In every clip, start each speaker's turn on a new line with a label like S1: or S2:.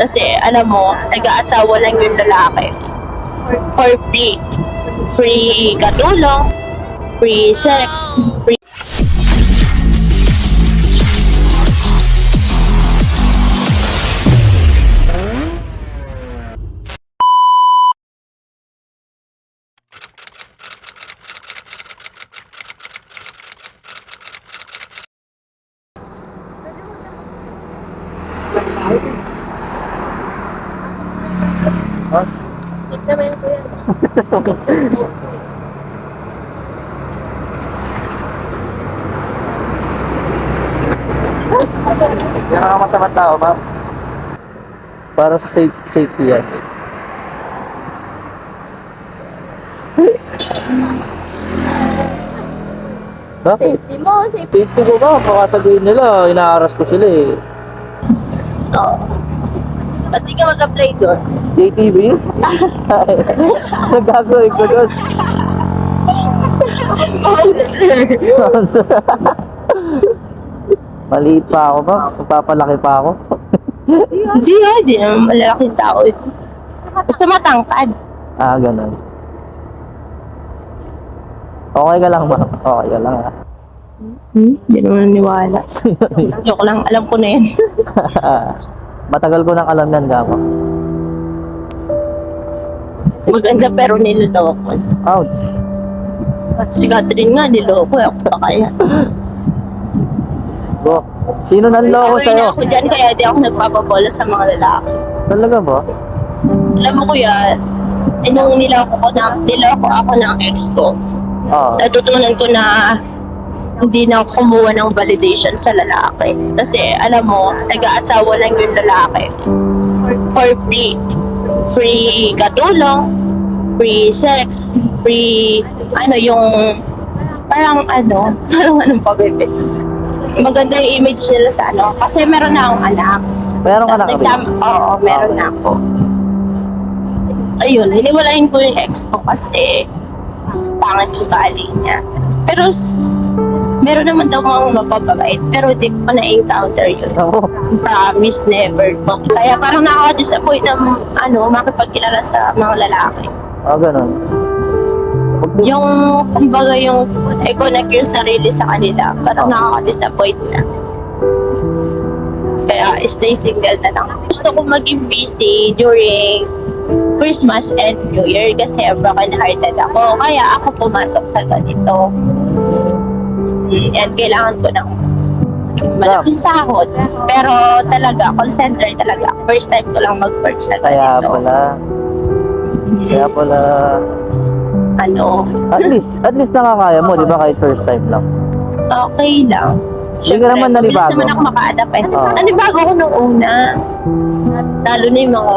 S1: Kasi alam mo, nag-aasawa lang yung lalaki. For free. Free katulong, free sex, free... Sip naman ko yan.
S2: Yan ang masamang tao, ma'am. Para sa safety yan. Bakit?
S1: Safety mo, safety.
S2: Safety ko ba? Baka sabihin nila, inaaras ko sila eh.
S1: Oo. At di ka mag-apply doon.
S2: JTV? Nagagawin ko doon.
S1: Sponsor.
S2: Maliit pa ako ba? Magpapalaki pa ako?
S1: Hindi naman malalaking tao. Basta matangkad.
S2: Ah, ganun. Okay ka lang, ma'am. Okay ka lang, ha?
S1: Hindi naman naniwala. Joke lang, alam ko na yan.
S2: Matagal ko nang alam yan, gamo.
S1: Maganda pero niloloko.
S2: Ouch.
S1: Si Catherine nga, niloko. Ako pa kaya.
S2: Go. Sino nanloko
S1: Aware na
S2: sa'yo?
S1: ako dyan, kaya di ako nagpapabola sa mga lalaki.
S2: Talaga ba?
S1: Alam mo kuya, nung niloko ako ng ex ko,
S2: Oo.
S1: natutunan ko na hindi na ako kumuha ng validation sa lalaki. Kasi alam mo, nag-aasawa lang yung lalaki. For free. Free katulong, free sex, free, parang anong pabibig. Maganda yung image nila sa kasi meron na akong anak.
S2: Meron ka na
S1: Tapos
S2: kami?
S1: oo, meron na ako. Ayun, hiniwalayin ko yung ex ko kasi pangit yung kali niya. Pero meron naman daw mga mapapabait, pero di ko pa na-encounter yun.
S2: Oo.
S1: Promise never to. Kaya parang nakaka-disappoint na makipagkilala sa mga lalaki.
S2: Ah, ganun.
S1: Yung, kumbaga yung i-connect yung sarili sa kanila, parang nakaka-disappoint na. Kaya stay single na lang. Gusto ko maging busy during Christmas and New Year kasi broken-hearted ako. Kaya ako pumasok sa ganito. At kailangan ko ng malaking sahod. Pero talaga, call center talaga. First time ko lang mag-work sa
S2: Kaya
S1: ganito.
S2: pala. At least nakakaya mo, di ba? Kahit first time lang.
S1: Okay lang.
S2: Hindi ka naman nanibago.
S1: Bilis naman ako maka-adapt eh.
S2: Oo.
S1: Nanibago ko nung una. Lalo na yung mga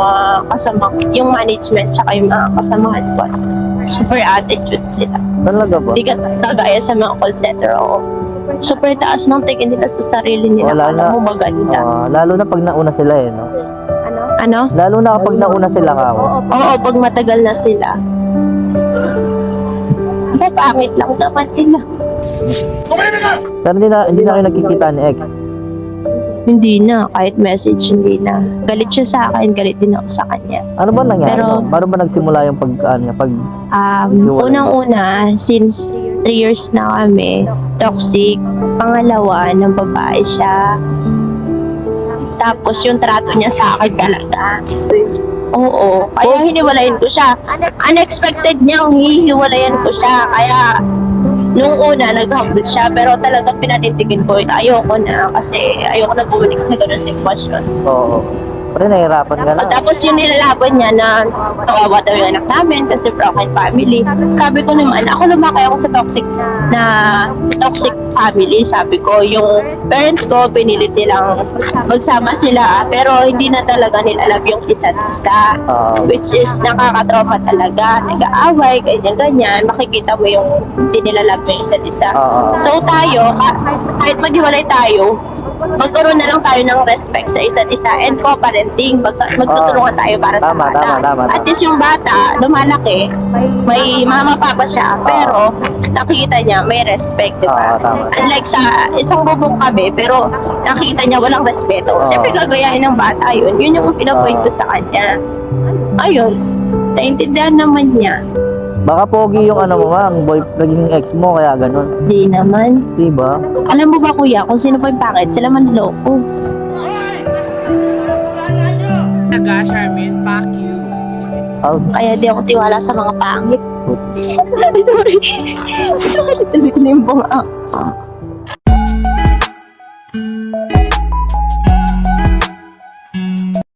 S1: kasama, yung management tsaka yung mga kasamahan ko. Super attitude sila.
S2: Talaga ba?
S1: Hindi ka kagaya sa mga call center ako. Super taas ng tingin nila sa sarili nila.
S2: Wala na.
S1: Alam mo maganda.
S2: Lalo na pag nauna sila eh, no?
S1: Ano?
S2: Lalo na kapag nauna sila ka.
S1: Oo, pag matagal na sila. Pangit lang naman nila.
S2: Pero hindi na kayo nagkikita ni ex.
S1: Hindi na, kahit message hindi na. Galit siya sa akin, galit din ako sa kanya.
S2: Ano ba nangyari?
S1: Pero-
S2: Paano ba nagsimula yung
S1: Unang-una, since 3 years na kami, toxic. Pangalawa, ng babae siya. Tapos yung trato niya sa akin talaga. Oo, kaya hiniwalayan ko siya. Unexpected niyang hihiwalayan ko siya. Kaya nung una, nag-humble siya. Pero talagang pinanitigin ko, ayoko na. Kasi ayoko na bumalik sa ganun sitwasyon.
S2: Oo. Pero nahihirapan ka na.
S1: Tapos yung nilalaban niya na kawawa daw yung anak namin kasi broken family. Sabi ko naman, ako lumaki ako sa toxic family. Sabi ko, yung parents ko, pinilit nilang magsama sila. Pero hindi na talaga nila alam yung isa't isa. Which is nakakatrauma talaga. Nag-aaway, ganyan-ganyan. Makikita mo yung hindi nila alam yung isa't isa. So tayo, kahit maghiwalay tayo, magkaroon na lang tayo ng respect sa isa't isa and cooperate parenting. Magtutulungan tayo para sa
S2: Tama,
S1: bata.
S2: tama.
S1: At least yung bata, lumalaki, may mama papa siya, pero nakikita niya may respect, di ba?
S2: Tama.
S1: Unlike sa isang bubong kami, pero nakita niya walang respeto. Siyempre gagayahin ng bata yun. Yun yung pinapoint ko sa kanya. Ayun, naintindihan naman niya.
S2: Baka pogi yung ano mo, ang naging ex mo, kaya ganun.
S1: Di naman.
S2: Diba?
S1: Alam mo ba kuya, kung sino pa yung pangit, sila manloko.
S3: Naga, Charmin, fuck you.
S1: Kaya di ako tiwala sa mga pangit. Sorry. Sorry ko na yung bunga.